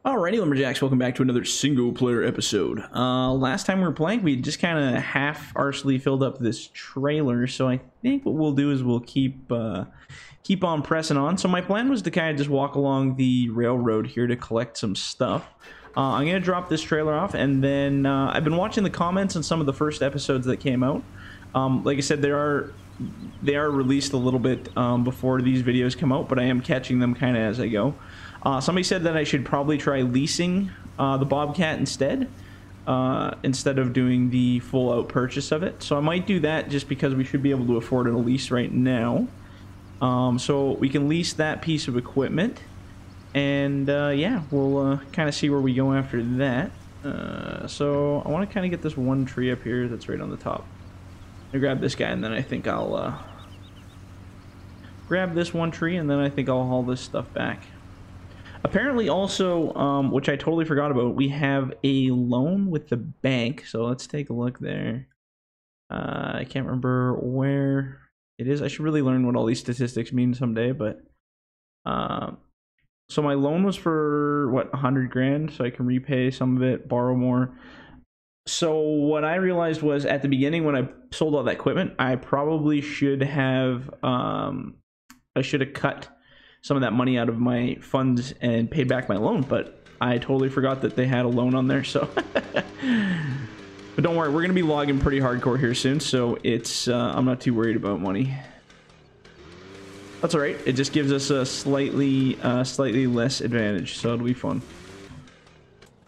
Alrighty, Lumberjacks, welcome back to another single-player episode. Last time we were playing, we just kind of half-arsely filled up this trailer, so I think what we'll do is we'll keep on pressing on. So my plan was to kind of just walk along the railroad here to collect some stuff. I'm going to drop this trailer off, and then I've been watching the comments on some of the first episodes that came out. Like I said, they are released a little bit before these videos come out, but I am catching them kind of as I go. Somebody said that I should probably try leasing the Bobcat instead of doing the full-out purchase of it. So I might do that just because we should be able to afford a lease right now. So we can lease that piece of equipment, and yeah, we'll kind of see where we go after that. So I want to kind of get this one tree up here that's right on the top. I grab this guy, and then I think I'll grab this one tree, and then I think I'll haul this stuff back. Apparently also, which I totally forgot about, we have a loan with the bank. So let's take a look there. I can't remember where it is. I should really learn what all these statistics mean someday, but so my loan was for what, 100 grand, so I can repay some of it, borrow more. So what I realized was at the beginning when I sold all that equipment, I probably should have cut some of that money out of my funds and paid back my loan, but I totally forgot that they had a loan on there. So but don't worry, we're gonna be logging pretty hardcore here soon, so it's I'm not too worried about money. That's all right. It just gives us a slightly less advantage, so it'll be fun.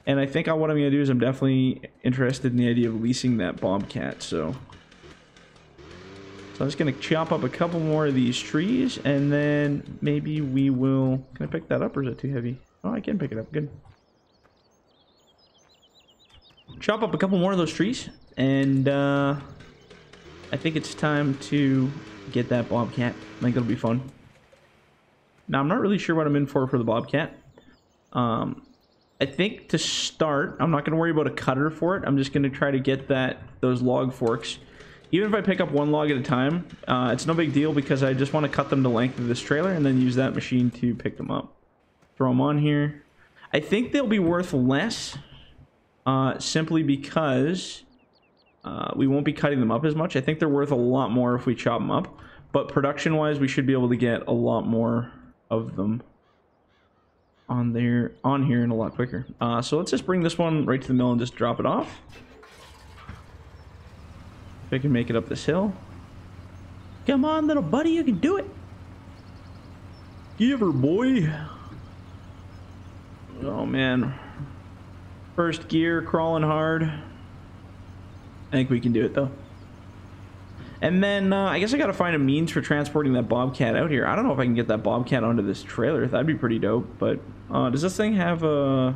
And I think what I'm gonna do is I'm definitely interested in the idea of leasing that Bobcat. So I'm just going to chop up a couple more of these trees, and then maybe we will... Can I pick that up, or is it too heavy? Oh, I can pick it up. Good. Chop up a couple more of those trees, and I think it's time to get that Bobcat. I think it'll be fun. Now, I'm not really sure what I'm in for the Bobcat. I think to start, I'm not going to worry about a cutter for it. I'm just going to try to get those log forks. Even if I pick up one log at a time, it's no big deal because I just want to cut them to length of this trailer and then use that machine to pick them up. Throw them on here. I think they'll be worth less simply because we won't be cutting them up as much. I think they're worth a lot more if we chop them up. But production-wise, we should be able to get a lot more of them on here and a lot quicker. So let's just bring this one right to the mill and just drop it off. If I can make it up this hill. Come on, little buddy, you can do it. Give her, boy. Oh, man. First gear, crawling hard. I think we can do it, though. And then, I guess I gotta find a means for transporting that Bobcat out here. I don't know if I can get that Bobcat onto this trailer. That'd be pretty dope. But, does this thing have a...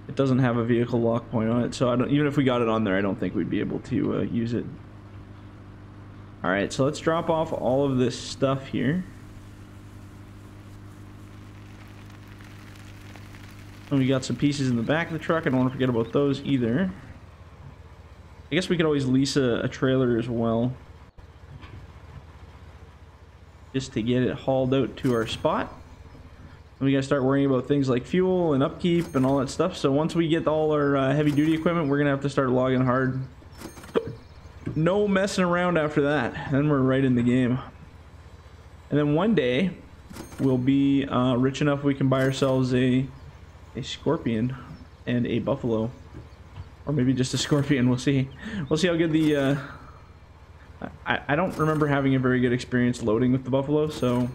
It doesn't have a vehicle lock point on it, so I don't, even if we got it on there, I don't think we'd be able to use it. Alright, so let's drop off all of this stuff here. And we got some pieces in the back of the truck. I don't want to forget about those either. I guess we could always lease a trailer as well, just to get it hauled out to our spot. We gotta start worrying about things like fuel and upkeep and all that stuff. So once we get all our heavy duty equipment, we're gonna have to start logging hard. No messing around after that. Then we're right in the game. And then one day we'll be rich enough we can buy ourselves a scorpion and a buffalo, or maybe just a scorpion. We'll see. We'll see how good the. I don't remember having a very good experience loading with the buffalo, so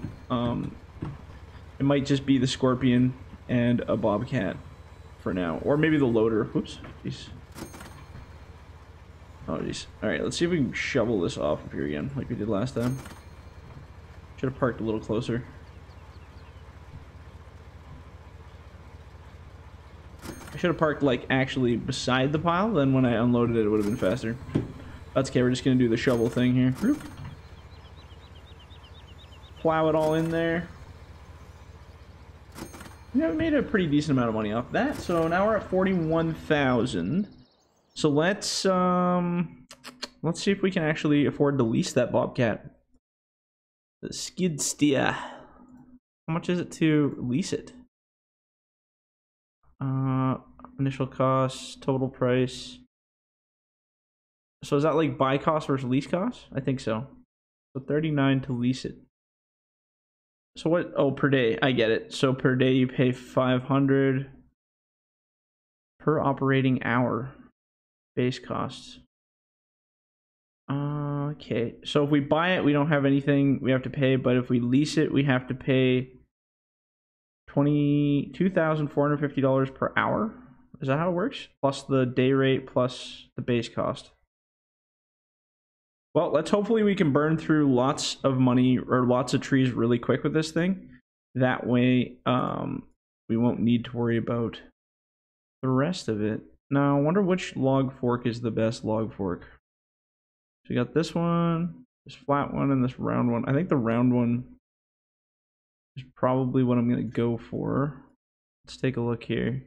it might just be the scorpion and a Bobcat for now. Or maybe the loader. Whoops. Jeez. Oh, jeez. Alright, let's see if we can shovel this off up here again, like we did last time. Should have parked a little closer. I should have parked, like, actually beside the pile. Then when I unloaded it, it would have been faster. That's okay. We're just going to do the shovel thing here. Plow it all in there. Yeah, we made a pretty decent amount of money off that. So now we're at 41,000. So let's see if we can actually afford to lease that Bobcat. The skid steer. How much is it to lease it? Initial cost, total price. So is that like buy cost versus lease cost? I think so. So 39 to lease it. So what? Oh, per day. I get it. So per day you pay 500 per operating hour. Base costs. Okay. So if we buy it, we don't have anything we have to pay. But if we lease it, we have to pay $22,450 per hour. Is that how it works? Plus the day rate plus the base cost. Well, let's hopefully we can burn through lots of money or lots of trees really quick with this thing. That way, we won't need to worry about the rest of it. Now, I wonder which log fork is the best log fork. So we got this one, this flat one, and this round one. I think the round one is probably what I'm going to go for. Let's take a look here.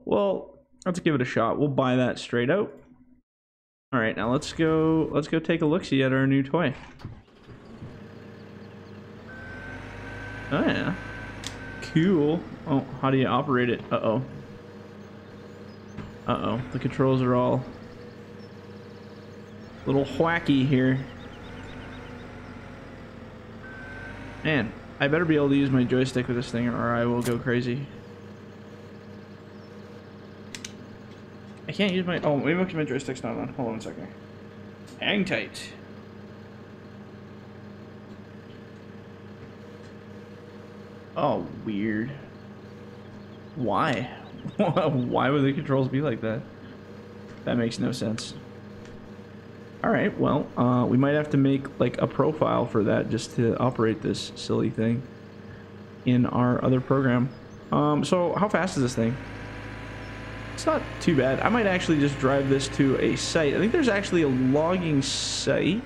Well, let's give it a shot. We'll buy that straight out. All right, now let's go take a look-see at our new toy. Oh yeah, cool. Oh, how do you operate it? Uh-oh. Uh-oh, the controls are all a little wacky here. Man, I better be able to use my joystick with this thing or I will go crazy. I can't use my... Oh, maybe my joystick's not on. Hold on a second. Hang tight. Oh, weird. Why? Why would the controls be like that? That makes no sense. Alright, well, we might have to make, like, a profile for that just to operate this silly thing in our other program. So, how fast is this thing? It's not too bad. I might actually just drive this to a site. I think there's actually a logging site.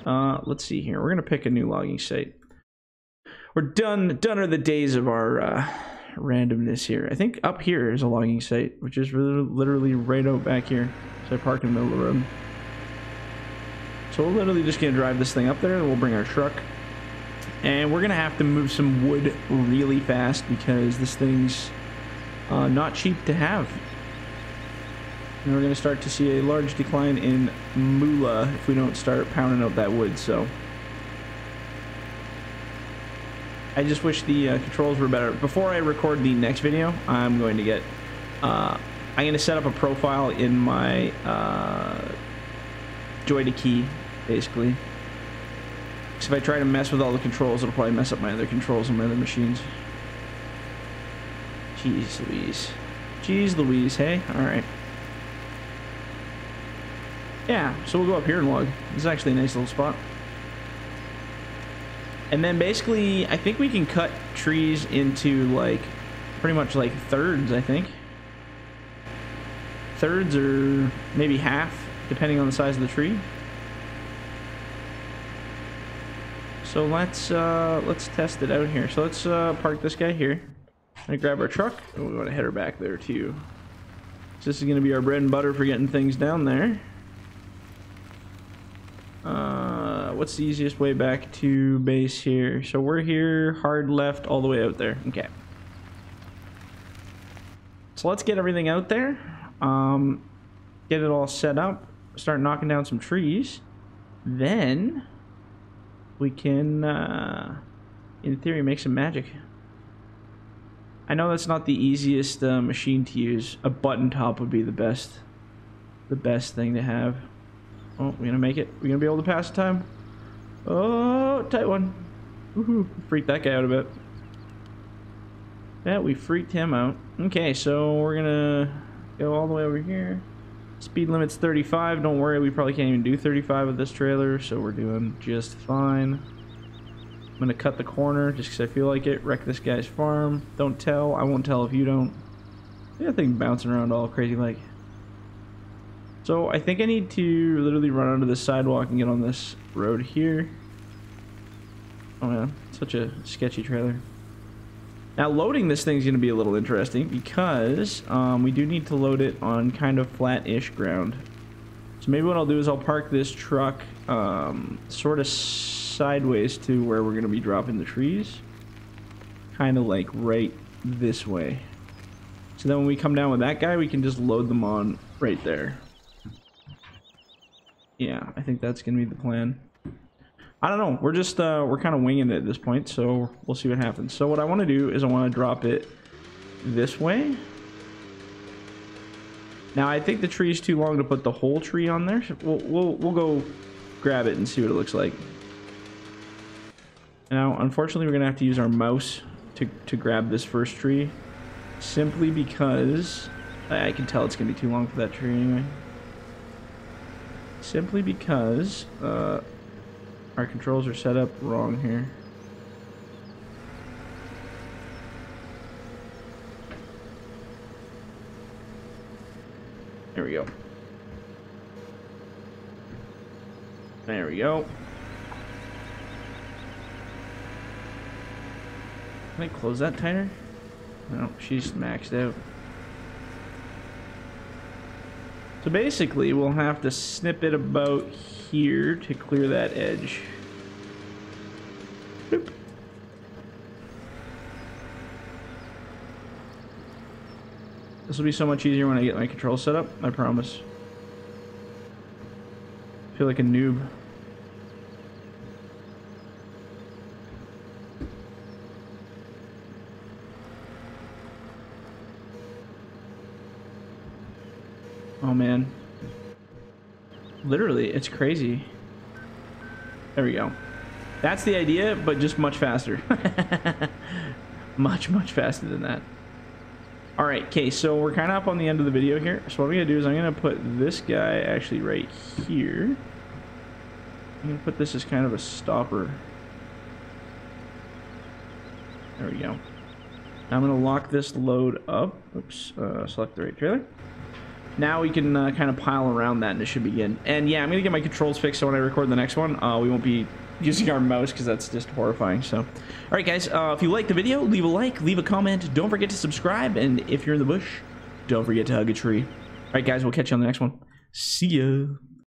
Let's see here. We're gonna pick a new logging site. We're done are the days of our randomness here. I think up here is a logging site, which is literally right out back here. So I park in the middle of the road. So we're literally just gonna drive this thing up there, and we'll bring our truck. And we're gonna have to move some wood really fast because this thing's not cheap to have. And we're going to start to see a large decline in moolah if we don't start pounding out that wood. So I just wish the controls were better. Before I record the next video, I'm going to get I'm going to set up a profile in my Joy to Key, basically. Because if I try to mess with all the controls, it'll probably mess up my other controls on my other machines. Jeez Louise. Jeez Louise, hey? Alright. Yeah, so we'll go up here and log. This is actually a nice little spot. And then basically, I think we can cut trees into, like, pretty much like thirds, I think. Thirds or maybe half, depending on the size of the tree. So let's test it out here. So let's park this guy here. I grab our truck, and we want to head her back there too. So this is going to be our bread and butter for getting things down there. What's the easiest way back to base here? So we're here, hard left, all the way out there. Okay. So let's get everything out there. Get it all set up. Start knocking down some trees. Then we can, in theory, make some magic. I know that's not the easiest machine to use. A button top would be the best thing to have. Oh, we're gonna make it. We're gonna be able to pass the time. Oh, tight one. Woohoo! Freaked that guy out a bit. Yeah, we freaked him out. Okay, so we're gonna go all the way over here. Speed limit's 35. Don't worry, we probably can't even do 35 with this trailer, so we're doing just fine. I'm gonna cut the corner just because I feel like it. Wreck this guy's farm. Don't tell. I won't tell if you don't. That thing bouncing around all crazy like. So I think I need to literally run onto this sidewalk and get on this road here. Oh man, such a sketchy trailer. Now loading this thing's gonna be a little interesting because we do need to load it on kind of flat-ish ground. So maybe what I'll do is I'll park this truck sort of sideways to where we're going to be dropping the trees. Kind of like right this way. So then when we come down with that guy, we can just load them on right there. Yeah, I think that's gonna be the plan. I don't know. We're just we're kind of winging it at this point, so we'll see what happens. So what I want to do is I want to drop it this way. Now I think the tree is too long to put the whole tree on there. We'll go grab it and see what it looks like. Now, unfortunately, we're gonna have to use our mouse to grab this first tree, simply because I can tell it's gonna be too long for that tree anyway. Simply because our controls are set up wrong here. There we go. There we go. Can I close that tighter? No, she's maxed out. So basically, we'll have to snip it about here to clear that edge. Boop. This will be so much easier when I get my controls set up, I promise. I feel like a noob. Oh man. Literally, it's crazy. There we go. That's the idea, but just much faster. much faster than that. Alright, okay, so we're kind of up on the end of the video here. So what I'm going to do is I'm going to put this guy actually right here. I'm going to put this as kind of a stopper. There we go. Now I'm going to lock this load up. Oops, select the right trailer. Now we can kind of pile around that and it should begin. And yeah, I'm going to get my controls fixed so when I record the next one, we won't be using our mouse because that's just horrifying. So, alright guys, if you liked the video, leave a like, leave a comment, don't forget to subscribe, and if you're in the bush, don't forget to hug a tree. Alright guys, we'll catch you on the next one. See ya!